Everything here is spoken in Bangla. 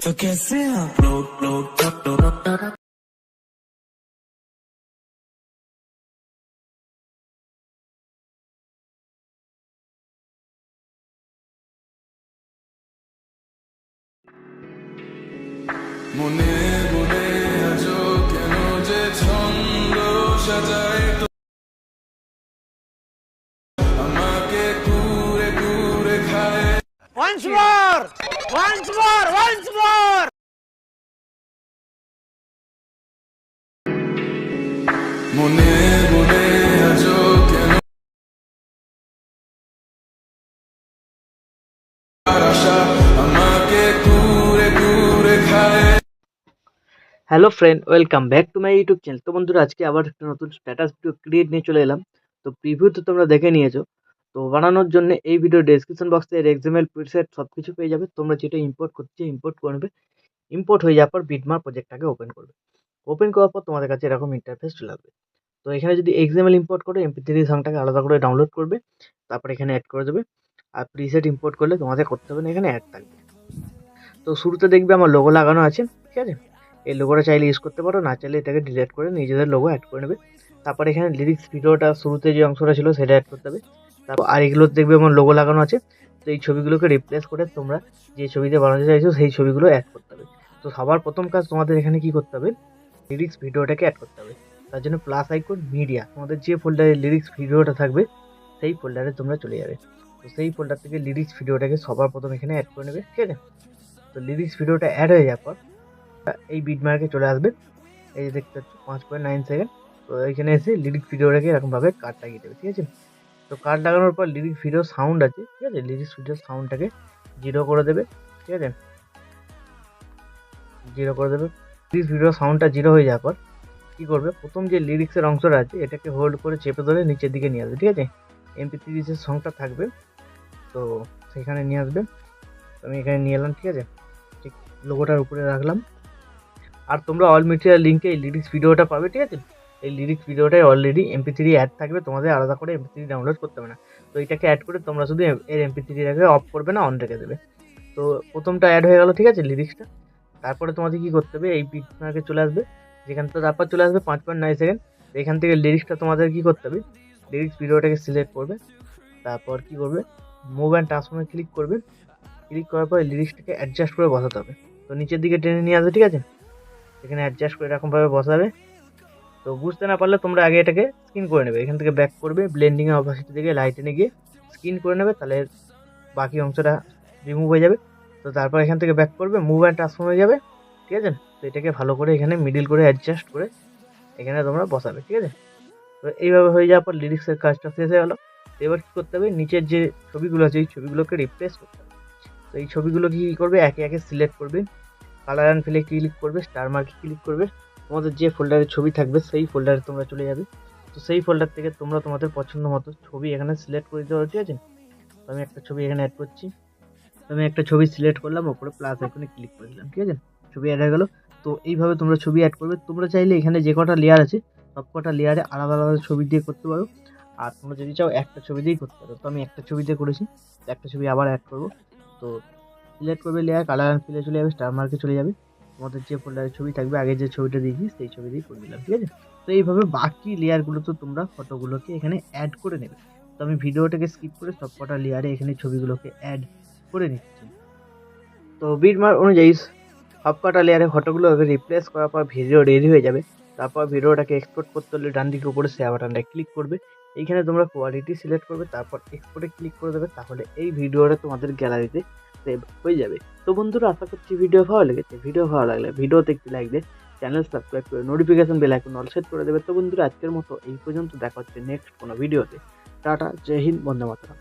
तो कैसे आप लोग Mone Mone Aajo Keno Chondo Sajai amake kure kure khaye. Once more! Once more! Once more! Mone Mone Aajo Keno Arasha amake kure kure khaye. Hello friend, welcome back to my YouTube channel. তো বন্ধুরা, আজকে আবার একটা নতুন স্ট্যাটাস ভিডিও ক্রিয়েট নিয়ে চলে এলাম। তো প্রিভিউ তো তোমরা দেখে নিয়েছো। তো বানানোর জন্য এই ভিডিও ডেসক্রিপশন বক্সে এর এক্সএমএল প্রিসেট সব কিছু পেয়ে যাবে। তোমরা যেটা ইম্পোর্ট করতে ইম্পোর্ট করবে। ইম্পোর্ট হয়ে যাওয়ার পর বিটমার প্রজেক্টটাকে ওপেন করবে। ওপেন করার পর তোমাদের কাছে এরকম ইন্টারফেস চলে আসবে। তো এখানে যদি এক্সএমএল ইম্পোর্ট করে এমপি3 সংটাকে আলাদা করে ডাউনলোড করবে, তারপর এখানে অ্যাড করে দেবে। আর প্রিসেট ইম্পোর্ট করলে তোমাদের করতে হবে না, এখানে অ্যাড থাকবে। তো শুরুতে দেখবে আমার লোগো লাগানো আছে, ঠিক আছে। এই লোগোটা চাইলে ইউজ করতে পারো, না চাইলে এটাকে ডিলিট করে নিজেদের লোগো অ্যাড করে নেবে। তারপর এখানে লিরিক্স ভিডিওটা শুরুতে যে অংশটা ছিল সেটা অ্যাড করতে হবে। তারপর আর এগুলো দেখবে আমার লোগো লাগানো আছে। তো এই ছবিগুলোকে রিপ্লেস করে তোমরা যে ছবিতে বানাতে চাইছো সেই ছবিগুলো অ্যাড করতে হবে। তো সবার প্রথম কাজ তোমাদের এখানে কি করতে হবে, লিরিক্স ভিডিওটাকে অ্যাড করতে হবে। তার জন্য প্লাস আইকন মিডিয়া, তোমাদের যে ফোল্ডারে লিরিক্স ভিডিওটা থাকবে সেই ফোল্ডারে তোমরা চলে যাবে। তো সেই ফোল্ডার থেকে লিরিক্স ভিডিওটাকে সবার প্রথম এখানে অ্যাড করে নেবে, ঠিক আছে। তো লিরিক্স ভিডিওটা অ্যাড হয়ে যাওয়ার পর এই বিটমার্কে চলে আসবে। এই যে দেখতে পাচ্ছ 5.9 সেকেন্ড। তো এখানে এসে লিরিক্স ভিডিওটাকে এরকমভাবে কাট লাগিয়ে দেবে, ঠিক আছে। তো কাট লাগানোর পর লিরিক্স ভিডিও সাউন্ড আছে, ঠিক আছে, লিরিক্স ভিডিও সাউন্ডটাকে 0 করে দেবে, ঠিক আছে, 0 করে দেবে। লিরিক্স ভিডিও সাউন্ডটা 0 হয়ে যাওয়ার পর কী করবে, প্রথম যে লিরিক্সের অংশটা আছে এটাকে হোল্ড করে চেপে ধরে নিচের দিকে নিয়ে আসবে, ঠিক আছে। এমপি3 যে সংটা থাকবে তো সেখানে নিয়ে আসবে। আমি এখানে নিয়ে এলাম, ঠিক আছে, ঠিক লোগোটার উপরে রাখলাম। আর তোমরা অল মেটেরিয়াল লিঙ্কে এই লিরিক্স ভিডিওটা পাবে, ঠিক আছে। এই লিরিক্স ভিডিওটাই অলরেডি এমপি3 অ্যাড থাকবে, তোমাদের আলাদা করে এমপি3 ডাউনলোড করতে হবে না। তো এটাকে অ্যাড করে তোমরা শুধু এর এমপি3টাকে অফ করবে না, অন রেখে দেবে। তো প্রথমটা অ্যাড হয়ে গেল, ঠিক আছে, লিরিক্সটা। তারপরে তোমাদের কী করতে হবে, এই বিটমার্কে চলে আসবে, যেখান থেকে তারপর চলে আসবে 5.9 সেকেন্ড। এখান থেকে লিরিক্সটা তোমাদের কী করতে হবে, লিরিক্স ভিডিওটাকে সিলেক্ট করবে। তারপর কী করবে, মুভ অ্যান্ড ট্রান্সফর্মে ক্লিক করবে। ক্লিক করার পর লিরিক্সটাকে অ্যাডজাস্ট করে বসাতে হবে। তো নিচের দিকে টেনে নিয়ে আসবে, ঠিক আছে। এখানে অ্যাডজাস্ট করে এরকমভাবে বসাবে। তো বুঝতে না পারলে তোমরা আগে এটাকে স্ক্রিন করে নেবে। এখান থেকে ব্যাক করবে, ব্লেন্ডিং এ অপাসিটি থেকে লাইটেনে গিয়ে স্ক্রিন করে নেবে, তাহলে বাকি অংশটা রিমুভ হয়ে যাবে। তো তারপর এখান থেকে ব্যাক করবে, মুভ অ্যান্ড ট্রান্সফর্ম হয়ে যাবে, ঠিক আছে। তো এটাকে ভালো করে এখানে মিডিল করে অ্যাডজাস্ট করে এখানে তোমরা বসাবে, ঠিক আছে। তো এইভাবে হয়ে যাওয়ার পর লিরিক্সের কাজটা শেষ হয়ে গেলো। এবার কী করতে হবে, নিচের যে ছবিগুলো আছে এই ছবিগুলোকে রিপ্লেস করতে হবে। তো এই ছবিগুলো কী করবে, একে একে সিলেক্ট করবে, কালার অ্যান্ড ফিলে ক্লিক করবে, স্টার মার্কে ক্লিক করবে। তোমাদের যে ফোল্ডারে ছবি থাকবে সেই ফোল্ডারে তোমরা চলে যাবে। তো সেই ফোল্ডার থেকে তোমরা তোমাদের পছন্দ মতো ছবি এখানে সিলেক্ট করে দিতে পারো, ঠিক আছে। তো আমি একটা ছবি এখানে অ্যাড করছি। তো আমি একটা ছবি সিলেক্ট করলাম, ওপরে প্লাস আইকনে ক্লিক করে দিলাম, ঠিক আছে। ছবি অ্যাড হয়ে গেলো। তো এইভাবে তোমরা ছবি অ্যাড করবে। তোমরা চাইলে এখানে যে কটা লেয়ার আছে সব কটা লেয়ারে আলাদা আলাদা ছবি দিয়ে করতে পারো। আর তোমরা যদি চাও একটা ছবি দিয়েই করতে পারো। তো আমি একটা ছবি দিয়ে করেছি, একটা ছবি আবার অ্যাড করবো। তো সিলেক্ট করবে লেয়ার, কালার অ্যান্ড ফিলে চলে যাবে, স্টার মার্কে চলে যাবে। তোমাদের যে ফোল্ডারে ছবি থাকবে আগে যে ছবিটা দিয়েছি সেই ছবি দিয়ে করে দিলাম, ঠিক আছে। তো এইভাবে বাকি লেয়ারগুলো তো তোমরা ফটোগুলোকে এখানে অ্যাড করে নেবে। তো আমি ভিডিওটাকে স্কিপ করে সব কটা লেয়ারে এখানে ছবিগুলোকে অ্যাড করে নিচ্ছি। তো বিটমার অনুযায়ী সব কটা লেয়ারে ফটোগুলো রিপ্লেস করার পর ভিডিও রেডি হয়ে যাবে। তারপর ভিডিওটাকে এক্সপোর্ট করতে হলে ডান দিকে উপরে শেয়ার বাটনটা ক্লিক করবে। এইখানে তোমরা কোয়ালিটি সিলেক্ট করবে, তারপর এক্সপোর্টে ক্লিক করে দেবে। তাহলে এই ভিডিওটা তোমাদের গ্যালারিতে সেভ হয়ে যাবে। তো বন্ধুরা, আশা করছি ভিডিও ভালো লেগেছে। ভিডিও ভালো লাগলে ভিডিওতে একটি লাইক দিয়ে চ্যানেল সাবস্ক্রাইব করে notification bell icon all set করে দেবে। তো বন্ধুরা, আজকের মতো এই পর্যন্ত, দেখা হচ্ছে নেক্সট কোনো ভিডিওতে। টাটা, জয় হিন্দ, বন্দে মাতরম।